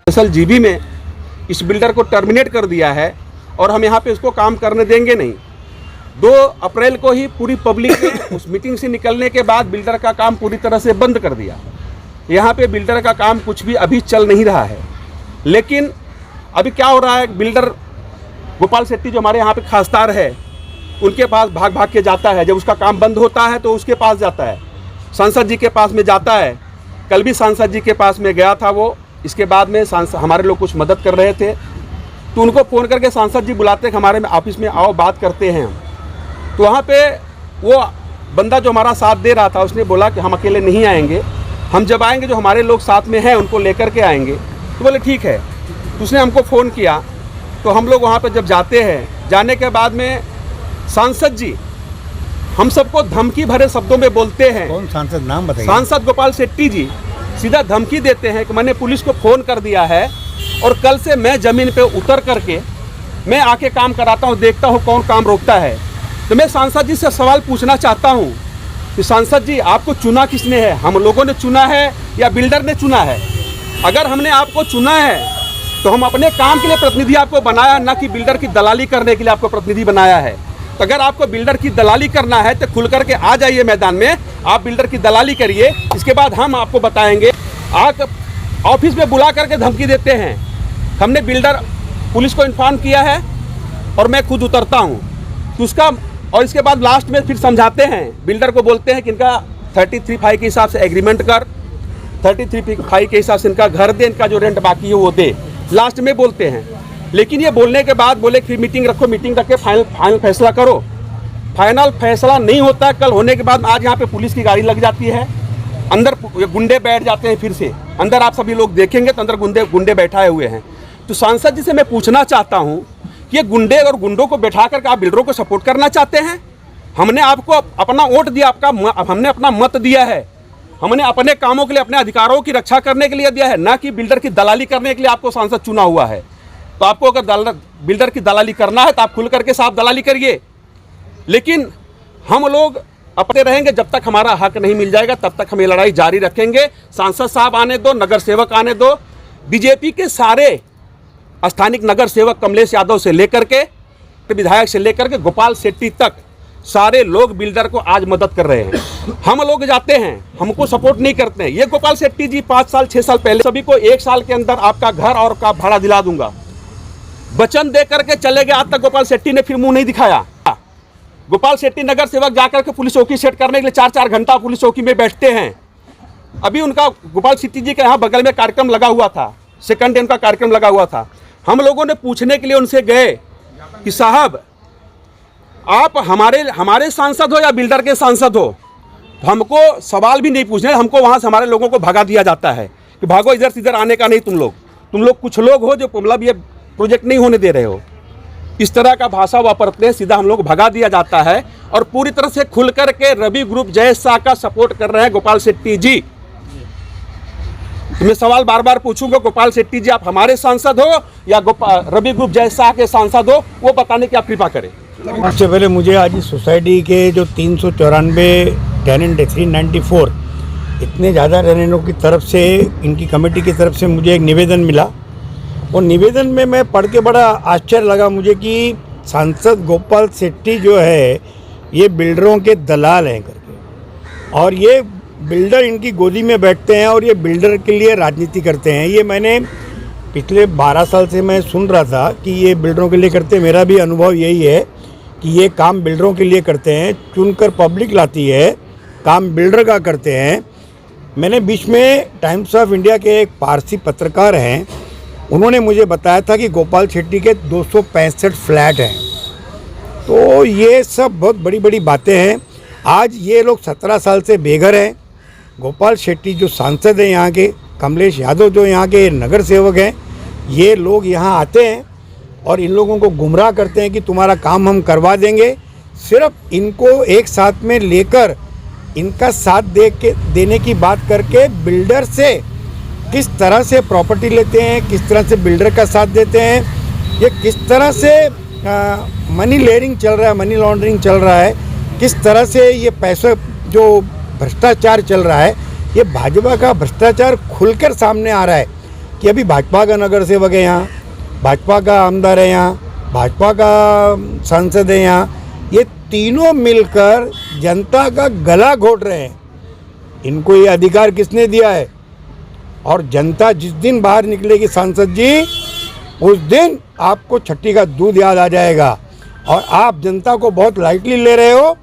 दरअसल जीबी में इस बिल्डर को टर्मिनेट कर दिया है और हम यहाँ पे उसको काम करने देंगे नहीं। 2 अप्रैल को ही पूरी पब्लिक ने उस मीटिंग से निकलने के बाद बिल्डर का काम पूरी तरह से बंद कर दिया। यहाँ पे बिल्डर का काम कुछ भी अभी चल नहीं रहा है। लेकिन अभी क्या हो रहा है, बिल्डर गोपाल शेट्टी जो हमारे यहाँ पे खासदार है, उनके पास भाग भाग के जाता है। जब उसका काम बंद होता है तो उसके पास जाता है, सांसद जी के पास में जाता है। कल भी सांसद जी के पास में गया था वो। इसके बाद में हमारे लोग कुछ मदद कर रहे थे तो उनको फ़ोन करके सांसद जी बुलाते हैं, हमारे ऑफिस में आओ, बात करते हैं। तो वहाँ पे वो बंदा जो हमारा साथ दे रहा था उसने बोला कि हम अकेले नहीं आएंगे, हम जब आएंगे जो हमारे लोग साथ में हैं उनको लेकर के आएंगे। तो बोले ठीक है। तो उसने हमको फ़ोन किया तो हम लोग वहाँ पे जब जाते हैं, जाने के बाद में सांसद जी हम सबको धमकी भरे शब्दों में बोलते हैं। कौन सांसद, नाम बताइए। सांसद गोपाल शेट्टी जी सीधा धमकी देते हैं कि मैंने पुलिस को फ़ोन कर दिया है और कल से मैं ज़मीन पे उतर करके मैं आके काम कराता हूँ, देखता हूँ कौन काम रोकता है। तो मैं सांसद जी से सवाल पूछना चाहता हूँ कि सांसद जी आपको चुना किसने है? हम लोगों ने चुना है या बिल्डर ने चुना है? अगर हमने आपको चुना है तो हम अपने काम के लिए प्रतिनिधि आपको बनाया, ना कि बिल्डर की दलाली करने के लिए आपको प्रतिनिधि बनाया है। तो अगर आपको बिल्डर की दलाली करना है तो खुल करके आ जाइए मैदान में, आप बिल्डर की दलाली करिए। इसके बाद हम आपको बताएंगे। आप ऑफिस में बुला करके धमकी देते हैं। हमने बिल्डर पुलिस को इन्फॉर्म किया है और मैं खुद उतरता हूँ तो उसका, और इसके बाद लास्ट में फिर समझाते हैं, बिल्डर को बोलते हैं कि इनका 33/5 के हिसाब से एग्रीमेंट कर, 33/5 के हिसाब से इनका घर दे, इनका जो रेंट बाकी है वो दे, लास्ट में बोलते हैं। लेकिन ये बोलने के बाद बोले फिर मीटिंग रखो, मीटिंग रख के फाइनल फैसला करो। फाइनल फैसला नहीं होता है। कल होने के बाद आज यहाँ पे पुलिस की गाड़ी लग जाती है, अंदर गुंडे बैठ जाते हैं। फिर से अंदर आप सभी लोग देखेंगे तो अंदर गुंडे बैठाए हुए हैं। तो सांसद जी से मैं पूछना चाहता हूँ कि ये गुंडे और गुंडों को बैठा करके आप बिल्डरों को सपोर्ट करना चाहते हैं? हमने आपको अपना वोट दिया, हमने अपना मत दिया है, हमने अपने कामों के लिए, अपने अधिकारों की रक्षा करने के लिए दिया है, ना कि बिल्डर की दलाली करने के लिए आपको सांसद चुना हुआ है। तो आपको अगर बिल्डर की दलाली करना है तो आप खुल करके साफ दलाली करिए। लेकिन हम लोग अपने रहेंगे जब तक हमारा हक नहीं मिल जाएगा, तब तक हम ये लड़ाई जारी रखेंगे। सांसद साहब आने दो, नगर सेवक आने दो, बीजेपी के सारे स्थानिक नगर सेवक कमलेश यादव से लेकर के विधायक से लेकर के गोपाल शेट्टी तक सारे लोग बिल्डर को आज मदद कर रहे हैं। हम लोग जाते हैं, हमको सपोर्ट नहीं करते हैं। ये गोपाल शेट्टी जी 5 साल 6 साल पहले सभी को 1 साल के अंदर आपका घर और का भाड़ा दिला दूंगा वचन दे करके चले गए। आज तक गोपाल शेट्टी ने फिर मुंह नहीं दिखाया। गोपाल शेट्टी नगर सेवक जाकर के पुलिस चौकी सेट करने के लिए 4-4 घंटा पुलिस चौकी में बैठते हैं। अभी उनका गोपाल शेट्टी जी के यहाँ बगल में कार्यक्रम लगा हुआ था, सेकंड डे उनका कार्यक्रम लगा हुआ था। हम लोगों ने पूछने के लिए उनसे गए कि साहब आप हमारे सांसद हो या बिल्डर के सांसद हो? तो हमको सवाल भी नहीं पूछने, हमको वहाँ से हमारे लोगों को भगा दिया जाता है कि भागो, इधर से इधर आने का नहीं। तुम लोग कुछ लोग हो जो मतलब ये प्रोजेक्ट नहीं होने दे रहे हो। इस तरह का भाषा वापरते हैं, सीधा हम लोग भगा दिया जाता है। और पूरी तरह से खुल करके रवि ग्रुप जय शाह का सपोर्ट कर रहे हैं गोपाल शेट्टी जी। तो मैं सवाल बार बार पूछूंगा, गोपाल शेट्टी जी आप हमारे सांसद हो या रवि ग्रुप जय शाह के सांसद हो? वो बताने की आप कृपा करें। सबसे पहले मुझे आज इस सोसाइटी के जो 394 टेनेंट है, 394 इतने ज़्यादा टेनेंटों की तरफ से, इनकी कमेटी की तरफ से मुझे एक निवेदन मिला। और निवेदन में मैं पढ़ के बड़ा आश्चर्य लगा मुझे कि सांसद गोपाल शेट्टी जो है ये बिल्डरों के दलाल हैं करके, और ये बिल्डर इनकी गोदी में बैठते हैं और ये बिल्डर के लिए राजनीति करते हैं। ये मैंने पिछले 12 साल से मैं सुन रहा था कि ये बिल्डरों के लिए करते हैं। मेरा भी अनुभव यही है कि ये काम बिल्डरों के लिए करते हैं, चुनकर पब्लिक लाती है, काम बिल्डर का करते हैं। मैंने बीच में टाइम्स ऑफ इंडिया के एक पारसी पत्रकार हैं, उन्होंने मुझे बताया था कि गोपाल शेट्टी के 265 फ्लैट हैं। तो ये सब बहुत बड़ी बड़ी बातें हैं। आज ये लोग 17 साल से बेघर हैं। गोपाल शेट्टी जो सांसद हैं यहाँ के, कमलेश यादव जो यहाँ के नगर सेवक हैं, ये लोग यहाँ आते हैं और इन लोगों को गुमराह करते हैं कि तुम्हारा काम हम करवा देंगे। सिर्फ इनको एक साथ में लेकर इनका साथ देने की बात करके बिल्डर से किस तरह से प्रॉपर्टी लेते हैं, किस तरह से बिल्डर का साथ देते हैं, ये किस तरह से मनी लेयरिंग चल रहा है, मनी लॉन्ड्रिंग चल रहा है, किस तरह से ये पैसे जो भ्रष्टाचार चल रहा है, ये भाजपा का भ्रष्टाचार खुलकर सामने आ रहा है कि अभी भाजपा का नगर सेवक है यहाँ, भाजपा का आमदार है यहाँ, भाजपा का सांसद है यहाँ, ये तीनों मिलकर जनता का गला घोट रहे हैं। इनको ये अधिकार किसने दिया है? और जनता जिस दिन बाहर निकलेगी सांसद जी, उस दिन आपको छठी का दूध याद आ जाएगा। और आप जनता को बहुत लाइटली ले रहे हो।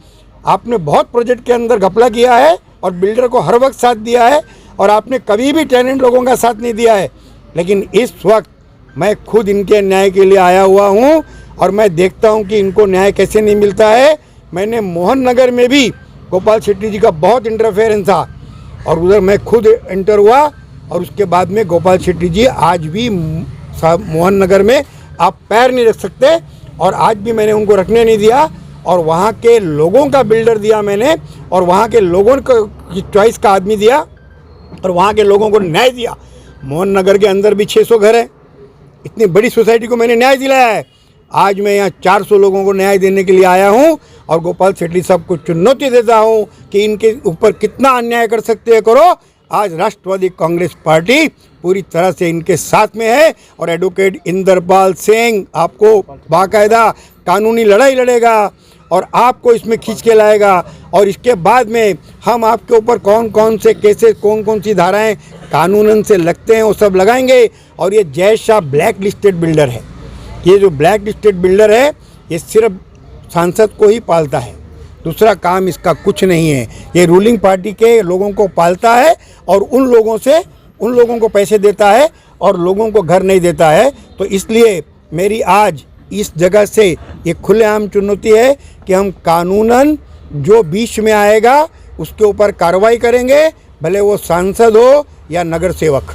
आपने बहुत प्रोजेक्ट के अंदर घपला किया है और बिल्डर को हर वक्त साथ दिया है, और आपने कभी भी टेनेंट लोगों का साथ नहीं दिया है। लेकिन इस वक्त मैं खुद इनके न्याय के लिए आया हुआ हूँ और मैं देखता हूँ कि इनको न्याय कैसे नहीं मिलता है। मैंने मोहन नगर में भी गोपाल शेट्टी जी का बहुत इंटरफेरेंस था और उधर मैं खुद एंटर हुआ, और उसके बाद में गोपाल शेट्टी जी आज भी मोहन नगर में आप पैर नहीं रख सकते, और आज भी मैंने उनको रखने नहीं दिया। और वहाँ के लोगों का बिल्डर दिया मैंने, और वहाँ के लोगों की चॉइस का आदमी दिया, और वहाँ के लोगों को न्याय दिया। मोहन नगर के अंदर भी 600 घर हैं। इतनी बड़ी सोसाइटी को मैंने न्याय दिलाया है। आज मैं यहाँ 400 लोगों को न्याय देने के लिए आया हूँ, और गोपाल शेट्टी साहब को चुनौती देता हूँ कि इनके ऊपर कितना अन्याय कर सकते हैं करो। आज राष्ट्रवादी कांग्रेस पार्टी पूरी तरह से इनके साथ में है, और एडवोकेट इंदरपाल सिंह आपको बाकायदा कानूनी लड़ाई लड़ेगा और आपको इसमें खींच के लाएगा। और इसके बाद में हम आपके ऊपर कौन कौन से केसेस, कौन कौन सी धाराएं कानूनन से लगते हैं वो सब लगाएंगे। और ये Jay Shah black listed builder है। ये जो ब्लैक लिस्टेड बिल्डर है, ये सिर्फ सांसद को ही पालता है, दूसरा काम इसका कुछ नहीं है। ये रूलिंग पार्टी के लोगों को पालता है और उन लोगों को पैसे देता है और लोगों को घर नहीं देता है। तो इसलिए मेरी आज इस जगह से ये खुलेआम चुनौती है कि हम कानूनन जो बीच में आएगा उसके ऊपर कार्रवाई करेंगे, भले वो सांसद हो या नगर सेवक।